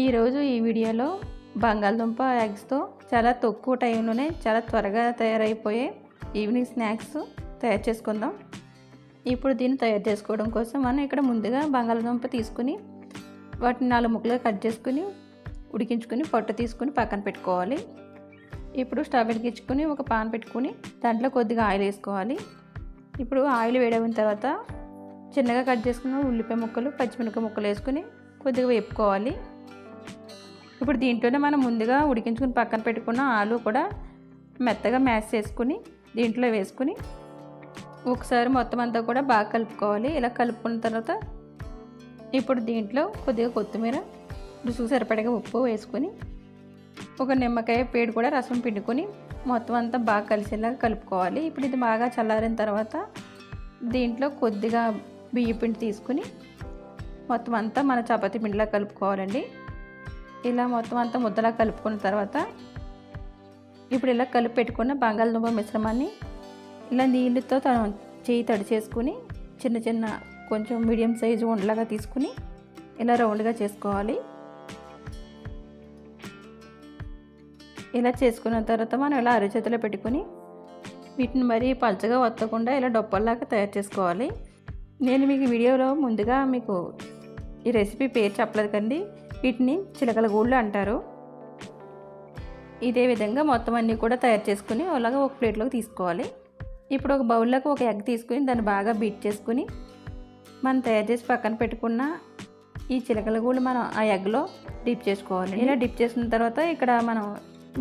ఈరోజు ఈ వీడియోలో బంగాళదుంప ఎగ్స్తో చాలా తక్కువ టైంలోనే చాలా త్వరగా తయారైపోయే ఈవినింగ్ స్నాక్స్ తయారు చేసుకుందాం. ఇప్పుడు దీన్ని తయారు చేసుకోవడం కోసం మనం ఇక్కడ ముందుగా బంగాళదుంప తీసుకుని వాటిని 4 ముక్కలుగా కట్ చేసుకుని ఉడికించుకుని పొట్టు తీసుకుని పక్కన పెట్టుకోవాలి. ఇప్పుడు స్టవ్ వెలిగించుకుని ఒక పాన్ పెట్టుకుని దాంట్లో కొద్దిగా ఆయిల్ వేసుకోవాలి. ఇప్పుడు ఆయిల్ వేడైన తర్వాత చిన్నగా కట్ చేసుకున్న ఉల్లిపాయ ముక్కలు, పచ్చిమిరపకాయ ముక్కలు వేసుకుని కొద్దిగా వేపుకోవాలి. ఇప్పుడు దీంట్లోనే మనం ముందుగా ఉడికించుకుని పక్కన పెట్టుకున్న ఆలు కూడా మెత్తగా మ్యాష్ చేసుకుని దీంట్లో వేసుకుని ఒకసారి మొత్తం అంతా కూడా బాగా కలుపుకోవాలి. ఇలా కలుపుకున్న తర్వాత ఇప్పుడు దీంట్లో కొద్దిగా కొత్తిమీర, రుచికి సరిపడగా ఉప్పు వేసుకొని ఒక నిమ్మకాయ పేడు కూడా రసం పిండుకొని మొత్తం అంతా బాగా కలిసేలాగా కలుపుకోవాలి. ఇప్పుడు ఇది బాగా చల్లారిన తర్వాత దీంట్లో కొద్దిగా బియ్య పిండి తీసుకుని మొత్తం అంతా మన చపాతీ పిండిలా కలుపుకోవాలండి. ఇలా మొత్తం అంతా ముద్దలా కలుపుకున్న తర్వాత ఇప్పుడు ఇలా కలిపి పెట్టుకున్న బంగాళదుంప మిశ్రమాన్ని ఇలా నీళ్ళతో చేయి తడి చేసుకుని చిన్న చిన్న కొంచెం మీడియం సైజు ఉండలాగా తీసుకుని ఇలా రౌండ్గా చేసుకోవాలి. ఇలా చేసుకున్న తర్వాత మనం ఇలా అరచేతిలో పెట్టుకుని వీటిని మరీ పల్చగా వత్తకుండా ఇలా డొప్పల్లాగా తయారు చేసుకోవాలి. నేను మీకు వీడియోలో ముందుగా మీకు ఈ రెసిపీ పేరు చెప్పలేదు కండి. వీటిని చిలకల గూళ్ళు అంటారు. ఇదే విధంగా మొత్తం అన్నీ కూడా తయారు చేసుకుని అలాగా ఒక ప్లేట్లోకి తీసుకోవాలి. ఇప్పుడు ఒక బౌల్లోకి ఒక ఎగ్ తీసుకుని దాన్ని బాగా బీట్ చేసుకుని మనం తయారు చేసి పక్కన పెట్టుకున్న ఈ చిలకల గూళ్ళు మనం ఆ ఎగ్లో డిప్ చేసుకోవాలి. ఇలా డిప్ చేసుకున్న తర్వాత ఇక్కడ మనం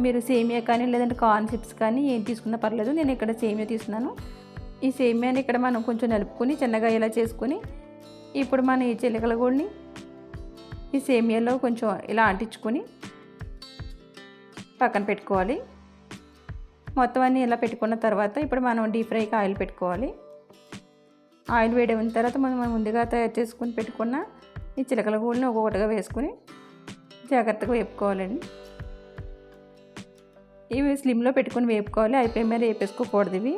మీరు సేమియా కానీ లేదంటే కార్న్ చిప్స్ కానీ ఏం తీసుకున్నా పర్లేదు. నేను ఇక్కడ సేమియా తీసుకున్నాను. ఈ సేమియాని ఇక్కడ మనం కొంచెం నలుపుకొని చిన్నగా ఇలా చేసుకుని ఇప్పుడు మనం ఈ చిలకల గూళ్ళని ఈ సేమియాలో కొంచెం ఇలా అంటించుకొని పక్కన పెట్టుకోవాలి. మొత్తం అన్నీ ఇలా పెట్టుకున్న తర్వాత ఇప్పుడు మనం డీప్ ఫ్రైకి ఆయిల్ పెట్టుకోవాలి. ఆయిల్ వేడైన తర్వాత మనం ముందుగా తయారు చేసుకుని పెట్టుకున్న ఈ చిలకల గూళ్ళని ఒక్కొక్కటిగా వేసుకుని జాగ్రత్తగా వేపుకోవాలండి. ఇవి స్లిమ్లో పెట్టుకుని వేపుకోవాలి. హై ఫ్లేమ్ మీద వేపేసుకోకూడదు. ఇవి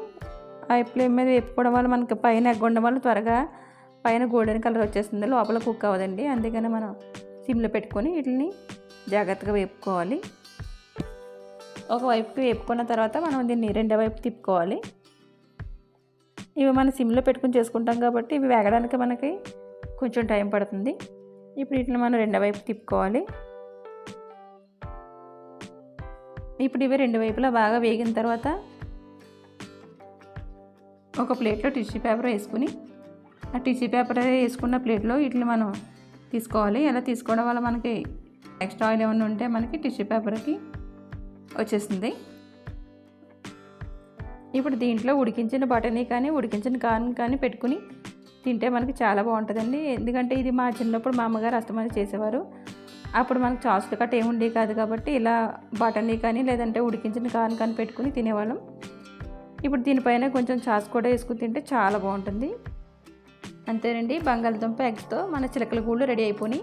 హై ఫ్లేమ్ మీద వేపుకోవడం వల్ల మనకి పైన ఎగ్ ఉండడం వల్ల త్వరగా పైన గోల్డెన్ కలర్ వచ్చేస్తుంది, లోపల కుక్ అవ్వదండి. అందుకని మనం సిమ్లో పెట్టుకొని వీటిని జాగ్రత్తగా వేపుకోవాలి. ఒకవైపుకి వేపుకున్న తర్వాత మనం దీన్ని రెండో వైపు తిప్పుకోవాలి. ఇవి మనం సిమ్లో పెట్టుకుని చేసుకుంటాం కాబట్టి ఇవి వేగడానికి మనకి కొంచెం టైం పడుతుంది. ఇప్పుడు వీటిని మనం రెండో వైపు తిప్పుకోవాలి. ఇప్పుడు ఇవి రెండు వైపులా బాగా వేగిన తర్వాత ఒక ప్లేట్లో టిష్యూ పేపర్ వేసుకుని ఆ టిష్యూ పేపర్ వేసుకున్న ప్లేట్లో వీటిని మనం తీసుకోవాలి. అలా తీసుకోవడం వల్ల మనకి ఎక్స్ట్రా ఆయిల్ ఏమైనా ఉంటే మనకి టిష్యూ పేపర్కి వచ్చేస్తుంది. ఇప్పుడు దీంట్లో ఉడికించిన బఠానీ కానీ ఉడికించిన కార్న్ కానీ పెట్టుకుని తింటే మనకి చాలా బాగుంటుందండి. ఎందుకంటే ఇది మా చిన్నప్పుడు మా అమ్మగారు అస్తమానం చేసేవారు. అప్పుడు మనకు చాసులు కట్ట ఏముండేవి కాదు కాబట్టి ఇలా బఠానీ కానీ లేదంటే ఉడికించిన కార్న్ కానీ పెట్టుకుని తినేవాళ్ళం. ఇప్పుడు దీనిపైన కొంచెం చాస్ కూడా వేసుకుని తింటే చాలా బాగుంటుంది. అంతేనండి, బంగాళదుంప ఎగ్స్తో మన చిలకల గూళ్ళు రెడీ అయిపోయి.